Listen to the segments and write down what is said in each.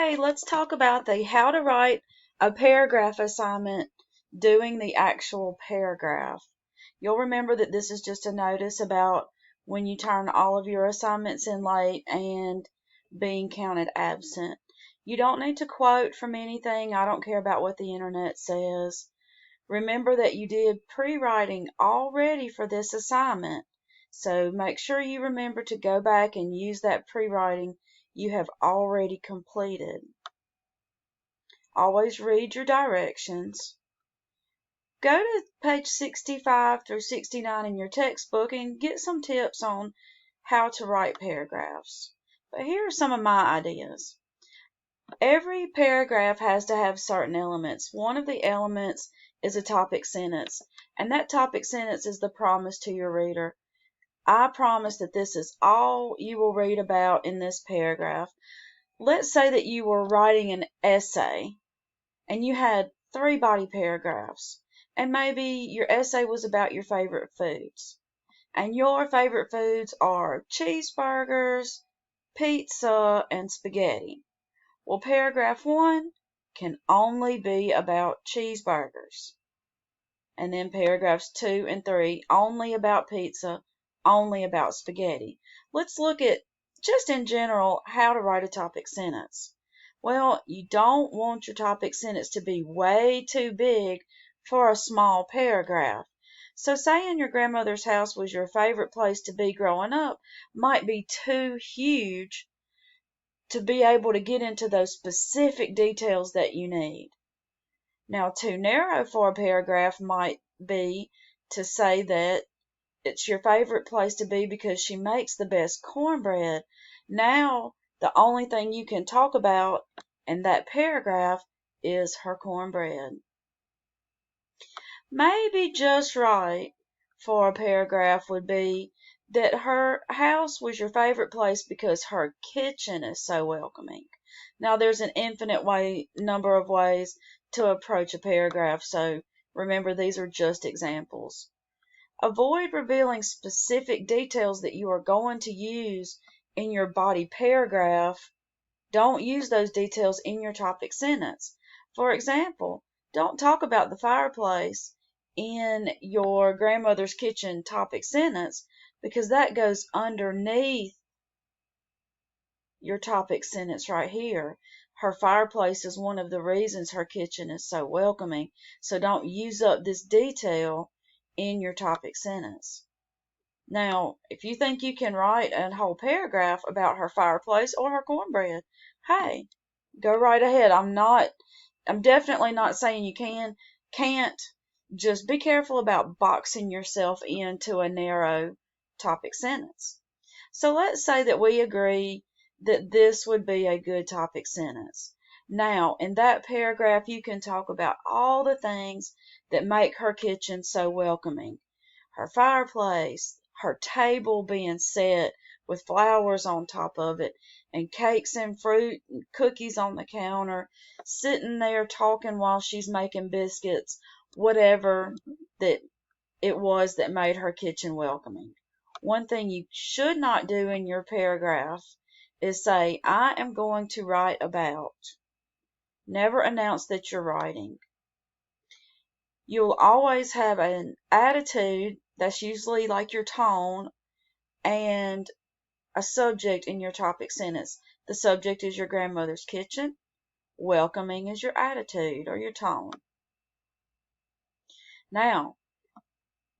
Okay, let's talk about the how to write a paragraph assignment doing the actual paragraph. You'll remember that this is just a notice about when you turn all of your assignments in late and being counted absent. You don't need to quote from anything. I don't care about what the internet says. Remember that you did pre-writing already for this assignment, so make sure you remember to go back and use that pre-writing you have already completed. Always read your directions. Go to page 65 through 69 in your textbook and get some tips on how to write paragraphs. But here are some of my ideas. Every paragraph has to have certain elements. One of the elements is a topic sentence, and that topic sentence is the promise to your reader. I promise that this is all you will read about in this paragraph. Let's say that you were writing an essay and you had 3 body paragraphs, and maybe your essay was about your favorite foods. And your favorite foods are cheeseburgers, pizza, and spaghetti. Well, paragraph 1 can only be about cheeseburgers. And then paragraphs 2 and 3 only about pizza, only about spaghetti. Let's look at, just in general, how to write a topic sentence. Well, you don't want your topic sentence to be way too big for a small paragraph. So saying your grandmother's house was your favorite place to be growing up might be too huge to be able to get into those specific details that you need. Now, too narrow for a paragraph might be to say that it's your favorite place to be because she makes the best cornbread. Now, the only thing you can talk about in that paragraph is her cornbread. Maybe just right for a paragraph would be that her house was your favorite place because her kitchen is so welcoming. Now, there's an infinite number of ways to approach a paragraph, so remember these are just examples. Avoid revealing specific details that you are going to use in your body paragraph. Don't use those details in your topic sentence. For example, don't talk about the fireplace in your grandmother's kitchen topic sentence because that goes underneath your topic sentence right here. Her fireplace is one of the reasons her kitchen is so welcoming. So don't use up this detail in your topic sentence. Now, if you think you can write a whole paragraph about her fireplace or her cornbread, hey, go right ahead. I'm definitely not saying you can't. Just be careful about boxing yourself into a narrow topic sentence. So let's say that we agree that this would be a good topic sentence. Now, in that paragraph, you can talk about all the things that make her kitchen so welcoming. Her fireplace, her table being set with flowers on top of it, and cakes and fruit and cookies on the counter, sitting there talking while she's making biscuits, whatever that it was that made her kitchen welcoming. One thing you should not do in your paragraph is say, I am going to write about. Never announce that you're writing. You'll always have an attitude, that's usually like your tone, and a subject in your topic sentence. The subject is your grandmother's kitchen. Welcoming is your attitude or your tone. Now,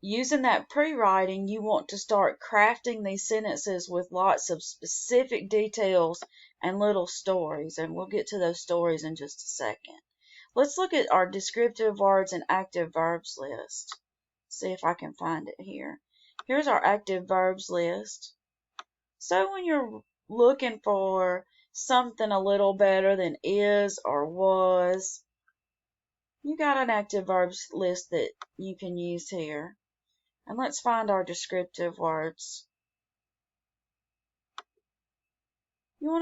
using that pre-writing, you want to start crafting these sentences with lots of specific details and little stories, and we'll get to those stories in just a second. Let's look at our descriptive words and active verbs list. See if I can find it here. Here's our active verbs list. So when you're looking for something a little better than is or was, you got an active verbs list that you can use here. And let's find our descriptive words. You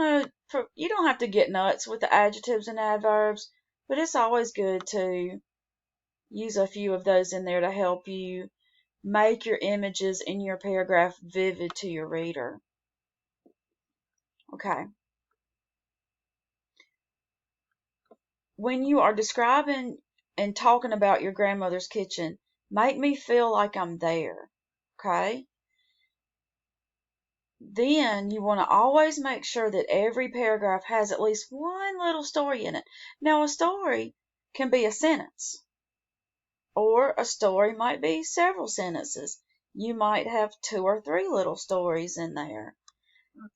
don't have to get nuts with the adjectives and adverbs, but it's always good to use a few of those in there to help you make your images in your paragraph vivid to your reader. Okay. when you are describing and talking about your grandmother's kitchen, make me feel like I'm there. Okay? Then you want to always make sure that every paragraph has at least one little story in it. Now, a story can be a sentence, or a story might be several sentences. You might have 2 or 3 little stories in there.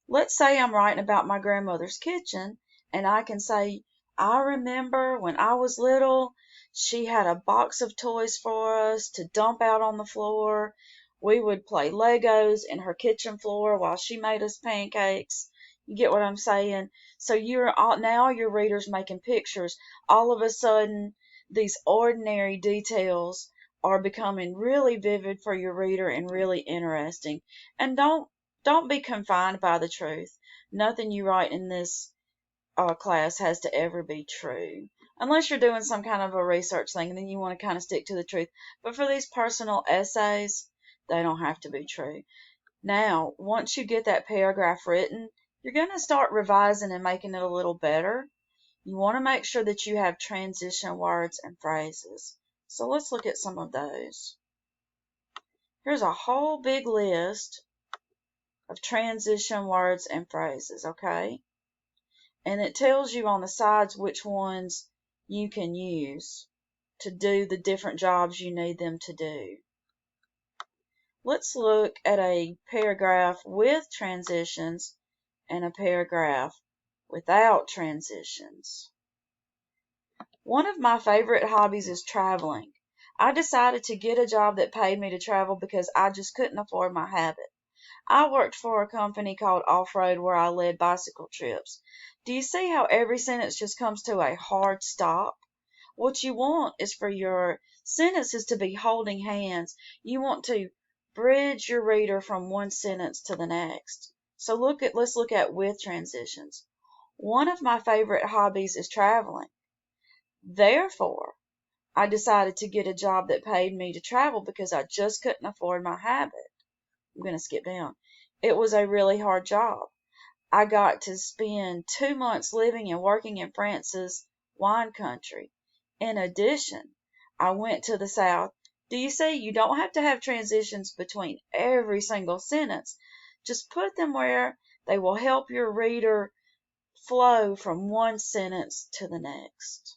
Let's say I'm writing about my grandmother's kitchen, and I can say, I remember when I was little, she had a box of toys for us to dump out on the floor. We would play Legos in her kitchen floor while she made us pancakes. You get what I'm saying? So now your reader's making pictures. All of a sudden, these ordinary details are becoming really vivid for your reader and really interesting. And don't be confined by the truth. Nothing you write in this class has to ever be true. Unless you're doing some kind of a research thing, then you want to kind of stick to the truth. But for these personal essays, they don't have to be true. Now, once you get that paragraph written, you're going to start revising and making it a little better. You want to make sure that you have transition words and phrases. So let's look at some of those. Here's a whole big list of transition words and phrases, okay? And it tells you on the sides which ones you can use to do the different jobs you need them to do. Let's look at a paragraph with transitions and a paragraph without transitions. One of my favorite hobbies is traveling. I decided to get a job that paid me to travel because I just couldn't afford my habit. I worked for a company called Off-Road where I led bicycle trips. Do you see how every sentence just comes to a hard stop? What you want is for your sentences to be holding hands. You want to bridge your reader from one sentence to the next. So let's look at with transitions. One of my favorite hobbies is traveling. Therefore, I decided to get a job that paid me to travel because I just couldn't afford my habit. I'm going to skip down. It was a really hard job. I got to spend 2 months living and working in France's wine country. In addition, I went to the South. Do you see? You don't have to have transitions between every single sentence. Just put them where they will help your reader flow from one sentence to the next.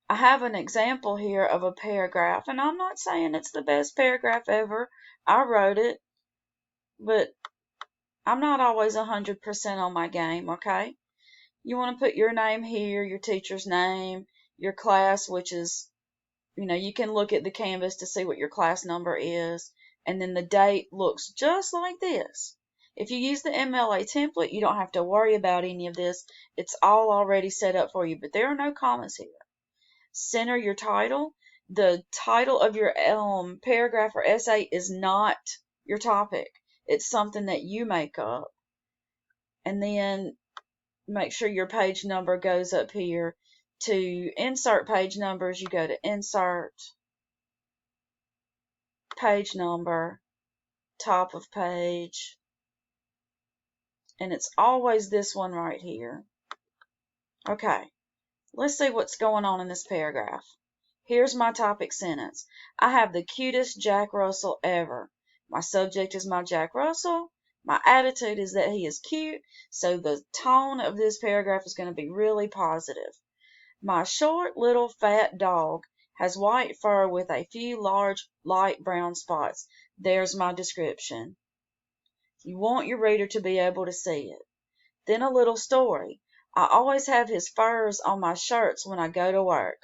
I have an example here of a paragraph, and I'm not saying it's the best paragraph ever. I wrote it, but I'm not always 100% on my game, okay? You want to put your name here, your teacher's name, your class, which is, you can look at the Canvas to see what your class number is, and then the date looks just like this. If you use the MLA template, you don't have to worry about any of this. It's all already set up for you, but there are no commas here. Center your title. The title of your paragraph or essay is not your topic. It's something that you make up. And then make sure your page number goes up here. To insert page numbers, you go to Insert, Page Number, Top of Page, and it's always this one right here. Okay, let's see what's going on in this paragraph. Here's my topic sentence. I have the cutest Jack Russell ever. My subject is my Jack Russell. My attitude is that he is cute, so the tone of this paragraph is going to be really positive. My short little fat dog has white fur with a few large light brown spots. There's my description. You want your reader to be able to see it. Then a little story. I always have his furs on my shirts when I go to work.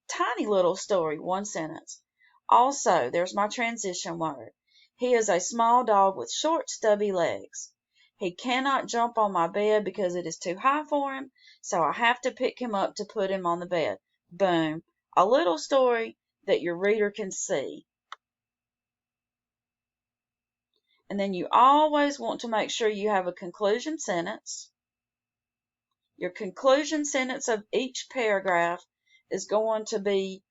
Tiny little story, one sentence. Also, there's my transition word. He is a small dog with short, stubby legs. He cannot jump on my bed because it is too high for him, so I have to pick him up to put him on the bed. Boom. A little story that your reader can see. And then you always want to make sure you have a conclusion sentence. Your conclusion sentence of each paragraph is going to be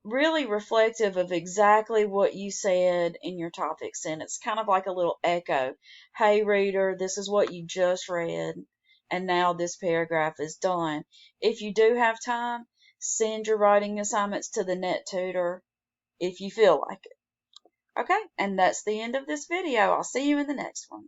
really reflective of exactly what you said in your topic sentence, kind of like a little echo. Hey reader, this is what you just read. And now this paragraph is done. If you do have time, send your writing assignments to the Net Tutor if you feel like it. Okay, and that's the end of this video. I'll see you in the next one.